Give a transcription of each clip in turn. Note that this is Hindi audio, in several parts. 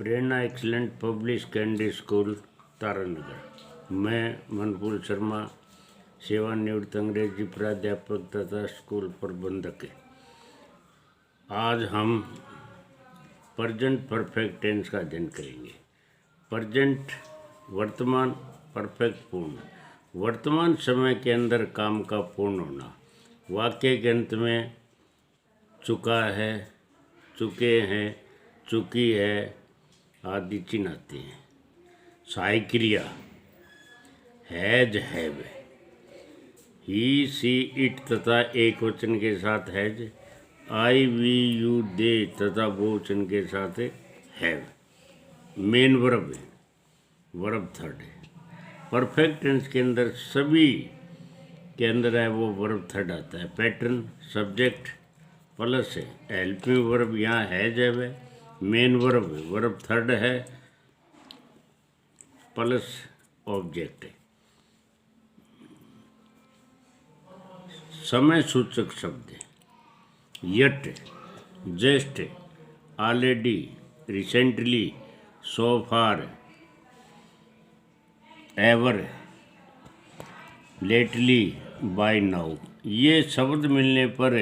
प्रेरणा excellent public secondary school Taranagar. मैं मनपुल शर्मा सेवानिवृत्त अंग्रेजी प्राध्यापक तथा स्कूल प्रबंधक है। आज हम प्रेजेंट परफेक्ट टेंस का अध्ययन करेंगे। प्रेजेंट वर्तमान, परफेक्ट पूर्ण। वर्तमान समय के अंदर काम का पूर्ण होना। वाक्य के अंत में चुका है, चुके हैं, चुकी है आदि चिन्ह आते हैं। सहायक क्रिया has, have, he, she, it तथा एक वचन के साथ has, I, we, you, they तथा बहुवचन के साथ हैव। मेन वर्ब है, वर्ब थर्ड है। परफेक्ट टेंस के अंदर सभी के अंदर है वो वर्ब थर्ड आता है। पैटर्न सब्जेक्ट प्लस है, हेल्पिंग वर्ब यहाँ हैज है, मेन वर्ब है, वर्ब थर्ड है प्लस ऑब्जेक्ट है। समय सूचक शब्द है यट, जस्ट, ऑलरेडी, रिसेंटली, सो फार, एवर, लेटली, बाय नाउ। ये शब्द मिलने पर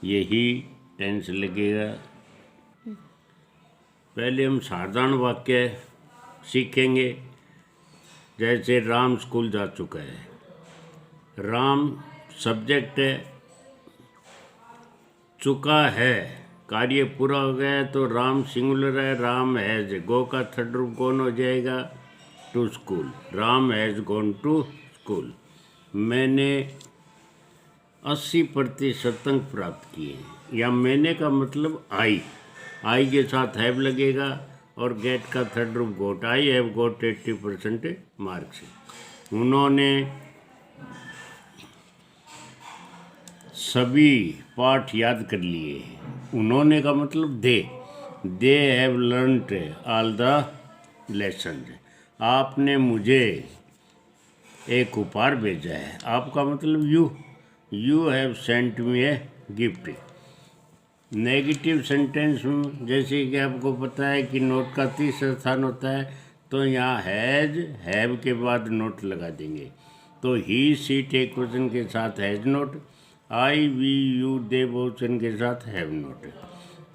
यही टेंस लगेगा। पहले हम साधारण वाक्य सीखेंगे। जैसे राम स्कूल जा चुका है। राम सब्जेक्ट है, चुका है कार्य पूरा हो गया है तो राम सिंगुलर है, राम हैज। गो का थर्ड रूप कौन हो जाएगा? To school. Ram has gone to school. मैंने 80% अंक प्राप्त किए। या मैंने का मतलब आई के साथ हैव लगेगा और गेट का थर्ड रूप गोट। I have got 80% marks. उन्होंने सभी पाठ याद कर लिए। उन्होंने का मतलब they have learned all the lesson. आपने मुझे एक उपहार भेजा है। आपका मतलब you have sent me a gift. Negative sentence में जैसे कि आपको पता है कि नोट का तीसरा स्थान होता है तो यहाँ हैज, हैव के बाद नोट लगा देंगे। तो ही, सीट एक वचन के साथ has not, I, we, you, they बहुवचन के साथ have not.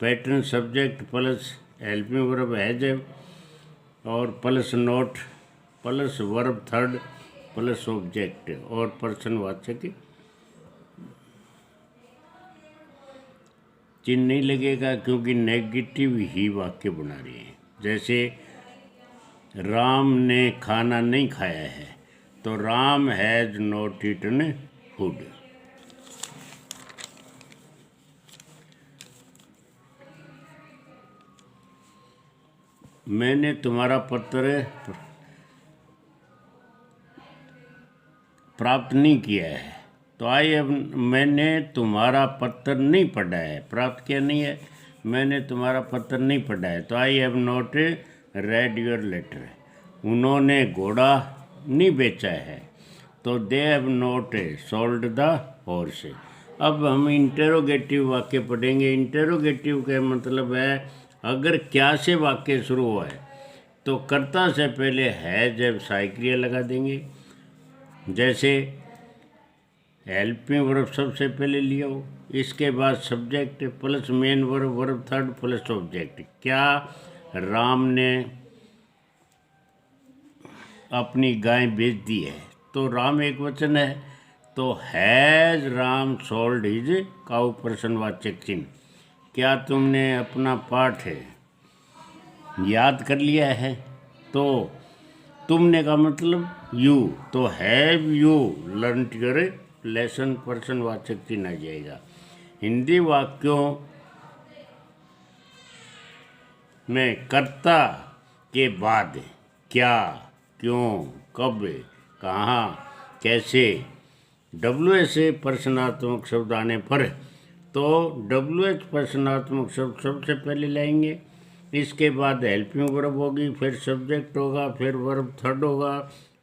Pattern subject plus helping verb has और plus not plus verb third plus object और पर्सनवाचक चिन्ह नहीं लगेगा क्योंकि नेगेटिव ही वाक्य बना रहे हैं। जैसे राम ने खाना नहीं खाया है तो Ram has not eaten food. मैंने तुम्हारा पत्र प्राप्त नहीं किया है तो मैंने तुम्हारा पत्र नहीं पढ़ा है। प्राप्त किया नहीं है, मैंने तुम्हारा पत्र नहीं पढ़ा है तो I have not read your letter. उन्होंने घोड़ा नहीं बेचा है तो they have not sold the horse. अब हम इंटेरोगेटिव वाक्य पढ़ेंगे। इंटेरोगेटिव का मतलब है अगर क्या से वाक्य शुरू हुआ है तो कर्ता से पहले है जब सहायक क्रिया लगा देंगे। जैसे हेल्पिंग वर्ब सबसे पहले लिया हो, इसके बाद subject plus main verb, verb third plus object. क्या राम ने अपनी गाय बेच दी है तो राम एक वचन है तो has Ram sold his cow पर्सनवाचक चिन्ह। क्या तुमने अपना पाठ याद कर लिया है तो तुमने का मतलब यू तो have you learned your lesson पर्सनवाचक चिन्ह आ जाएगा। हिंदी वाक्यों में कर्ता के बाद क्या, क्यों, कब, कहाँ, कैसे WH से प्रश्नात्मक शब्द आने पर तो WH प्रश्नात्मक शब्द सबसे पहले लाएंगे। इसके बाद हेल्पिंग वर्ब होगी, फिर सब्जेक्ट होगा, फिर वर्ब थर्ड होगा,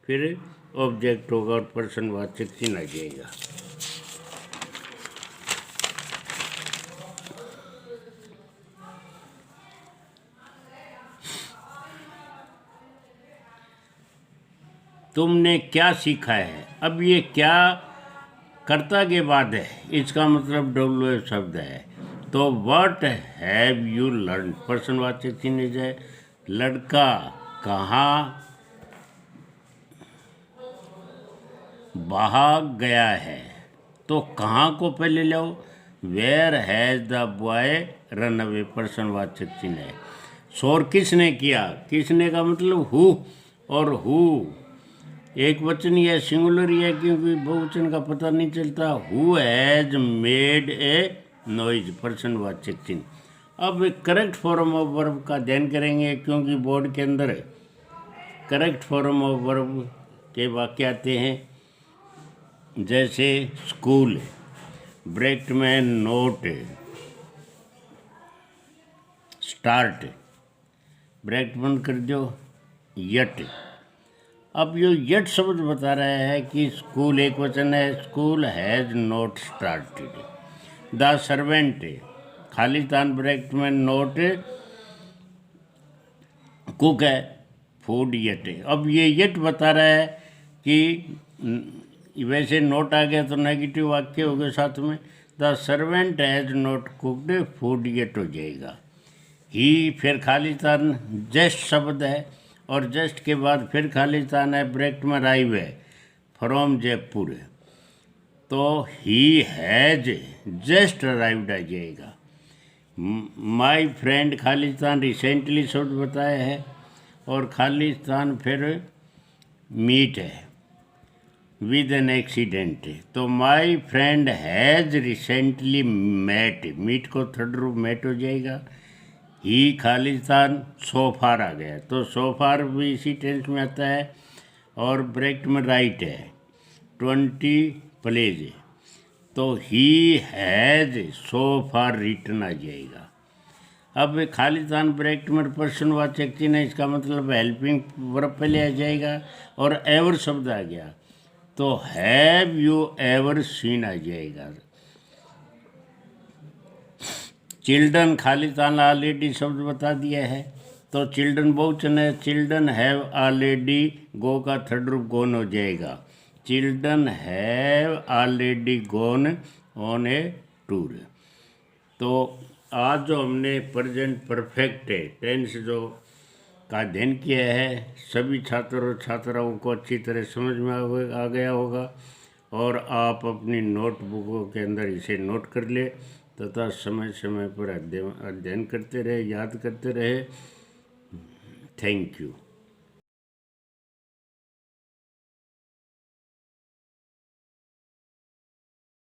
फिर ऑब्जेक्ट होगा और पर्सनवाचक चिन्ह आ जाएगा। तुमने क्या सीखा है। अब ये क्या कर्ता के बाद है, इसका मतलब डब्ल्यू शब्द है। तो व्हाट हैव यू लर्न, प्रश्नवाचक चिन्ह है। लड़का कहाँ भाग गया है, तो कहाँ को पहले लो। Where has the boy run away, प्रश्नवाचक चिन्ह है। शोर किसने किया, किसने का मतलब हु, और हु एक वचन या सिंगुलर है, क्योंकि बहुवचन का पता नहीं चलता। Who has made a noise, प्रश्नवाचक चिन्ह। अब करेक्ट फॉर्म ऑफ वर्ब का ध्यान करेंगे, क्योंकि बोर्ड के अंदर करेक्ट फॉर्म ऑफ वर्ब के वाक्य आते हैं। जैसे स्कूल, ब्रैकेट में नोट, स्टार्ट, ब्रैकेट बंद कर दो, यट। अब ये यट शब्द बता रहा है कि स्कूल एक वचन है, school has not started. The servant, खाली स्थान ब्रैकेट में नोट, कुक है, फूड यट। अब ये यट बता रहा है कि वैसे नोट आ गया तो नेगेटिव वाक्य हो गए साथ में। The servant has not cooked food yet हो जाएगा। ही फिर खाली स्थान जस्ट शब्द है, और जस्ट के बाद फिर खाली स्थान है, ब्रैकेट में अराइव है, फ्रॉम जयपुर। तो ही हैज जस्ट अराइव्ड आ जाएगा। माई फ्रेंड खाली स्थान रिसेंटली शब्द बताया है, और खाली स्थान फिर मीट है विद एन एक्सीडेंट। तो my friend has recently met, meet को थर्ड रूप मेट हो जाएगा। ही खाली स्थान सोफार आ गया, तो सोफार भी इसी टेंस में आता है, और ब्रैकेट में राइट है 20 प्लेज। तो ही हैज़ सोफार रिटन आ जाएगा। अब खाली स्थान ब्रैकेट में प्रश्नवाचक चिन्ह है, इसका मतलब हेल्पिंग वर्ब पहले आ जाएगा, और एवर शब्द आ गया, तो हैव यू एवर सीन आ जाएगा। चिल्ड्रन खाली स्थान ऑलरेडी शब्द बता दिया है, तो चिल्ड्रन बहुवचन है, चिल्ड्रन हैव ऑलरेडी, गो का थर्ड रूप गोन हो जाएगा। Children have already gone on a tour. तो आज जो हमने प्रेजेंट परफेक्ट टेंस जो का अध्ययन किया है, सभी छात्र और छात्राओं को अच्छी तरह समझ में आ गया होगा, और आप अपनी नोटबुकों के अंदर इसे नोट कर ले, तथा समय समय पर अध्ययन करते रहे, याद करते रहे। Thank you.